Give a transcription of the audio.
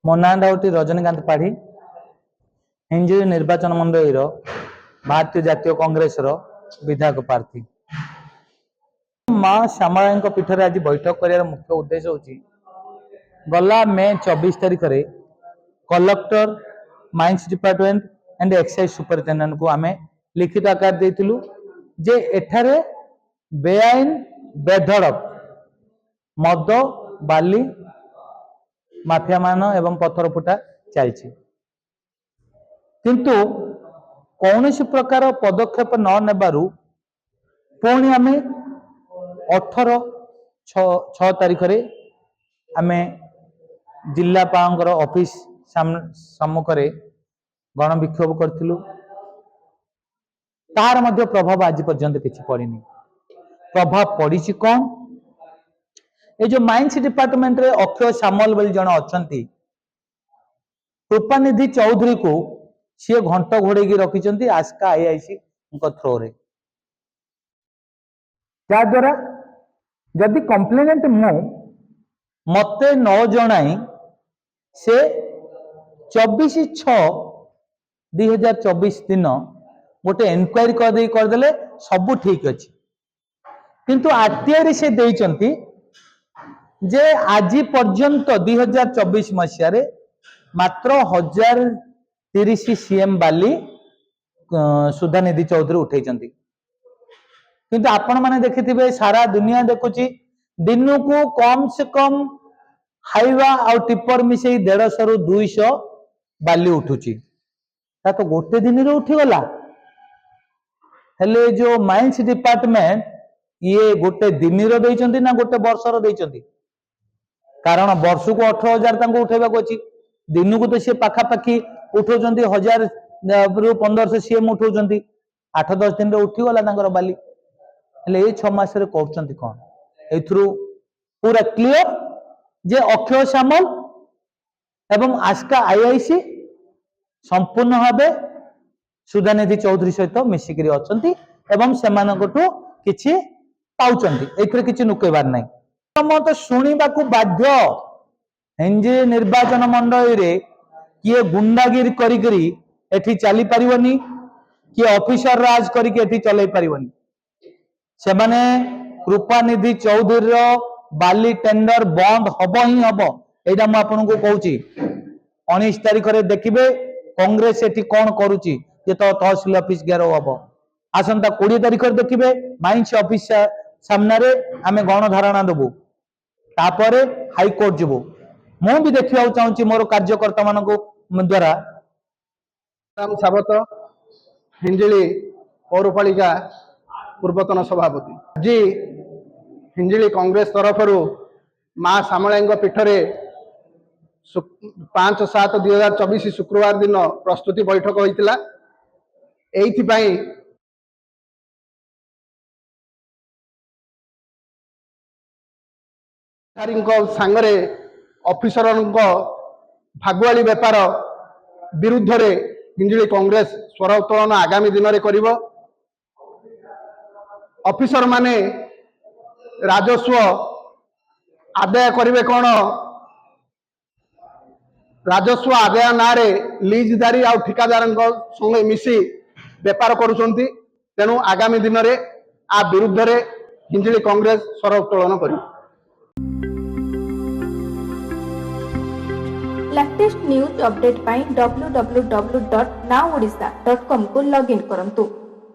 मो ना हूँ रजनीकांत पाढ़ी हिंजिली निर्वाचन मंडली भारतीय जातीय कांग्रेस विधायक प्रार्थी। माँ श्यामला पीठ में आज बैठक कर मुख्य उद्देश्य हूँ गला मे 24 तारिख में collector mines department and excise superintendent को आम लिखित आकार देलु जे एठारे बेआईन बेधड़क मद बाली माफिया मान एवं पत्थर फुटा चलछि किंतु कौन प्रकार पदक्षेप न नेबारु पुणी आम 18/6 तारिख रे आमे जिलापाल ऑफिस सम्मुख रे गण विक्षोभ करथिलु। तार मध्य प्रभाव आज पर्यंत किछि पड़िनी। प्रभाव पड़ी कौन ये जो माइंस डिपार्टमेंट रे अक्षय सामल बोली जन अछंती कृपानिधि चौधरी को सी घंट घोड़े रखिंट आस्का आईआईसी थ्रो रे द्वारा जदि कंप्लेनेंट मु मते न जनाई से 24/6/2024 दिन गोटे एनक्वायरी करदे सब ठीक अच्छे किंतु आरटीआई से देइचंती जे आज पर्यंत 2024 मसीह मात्र 1030 सीएम बाली सुधानिधि चौधरी उठे किंतु आपण माने देखिथिबे सारा दुनिया देखुची दिन को कम से कम हाइवा और टिपर मिसे 150 रु 200 बाली उठुची तो गोटे दिन रे उठी गला। हेले जो माइंस डिपार्टमेंट ये गोटे दिन रो देइचंती ना गोटे वर्ष रो देइचंती कारण वर्ष को 18,000 उठेबा अच्छी दिन को तो सी पाखापाखि उठाउछंती 1000 रु 1500 सीएम उठाउछंती 8-10 दिन रे उठीगला बाली हेले ये 6 मास रे करछंती कोन एथरु पूरा क्लियर जे अक्षय सामल एवं आस्का आईआईसी संपूर्ण भावे सुधानिधि चौधरी सहित मिसिकरी अछंती एवं सेमानकटू किछि पाउछंती एथरे किछि नुकेबार नै मत शुणा बाध्य हिंजी निर्वाचन मंडली रे किए गुंडागिरी करी एठी चली पारिबनी किए ऑफिसर राज करी एठी चलै पारिबनी से माने कृपानिधि चौधरी रो बाली टेंडर बंद हबो ही हबो एटा म आपन को कहूची 19 तारिख रे देखिबे कांग्रेस एठी कोन करूची जे तो तहसील ऑफिस घेराव हबो आसंता 20 तारिख रे देखिबे माइंस ऑफिस सामने रे आमे गण धारणा देबू तापरे हाईकोर्ट जीवु मु भी देखा चाहूँ मोर कार्यकर्ता मान द्वारा राम सावत हिंजिली पौरपालिका पूर्वतन सभापति जी हिंजिली कांग्रेस तरफ माँ श्यामला पीठ में 5/7/2024 शुक्रवार दिन प्रस्तुति बैठक होता सांगरे ऑफिसर भागुआली बेपार विरुद्ध रे हिंजिली कांग्रेस स्वर उत्तोलन आगामी दिन में करिवो। ऑफिसर माने राजस्व आदाय करिवे कोन राजस्व आदाय नारे लीजदारी आ ठिकादार संगे मिसी बेपार करुचंती तेणु आगामी दिन में आ विरुद्ध रे हिंजिली कांग्रेस स्वर उत्तोलन करिवो। लेटेस्ट न्यूज अपडेट पाई www.nowodisha.com को लॉगिन करंतु।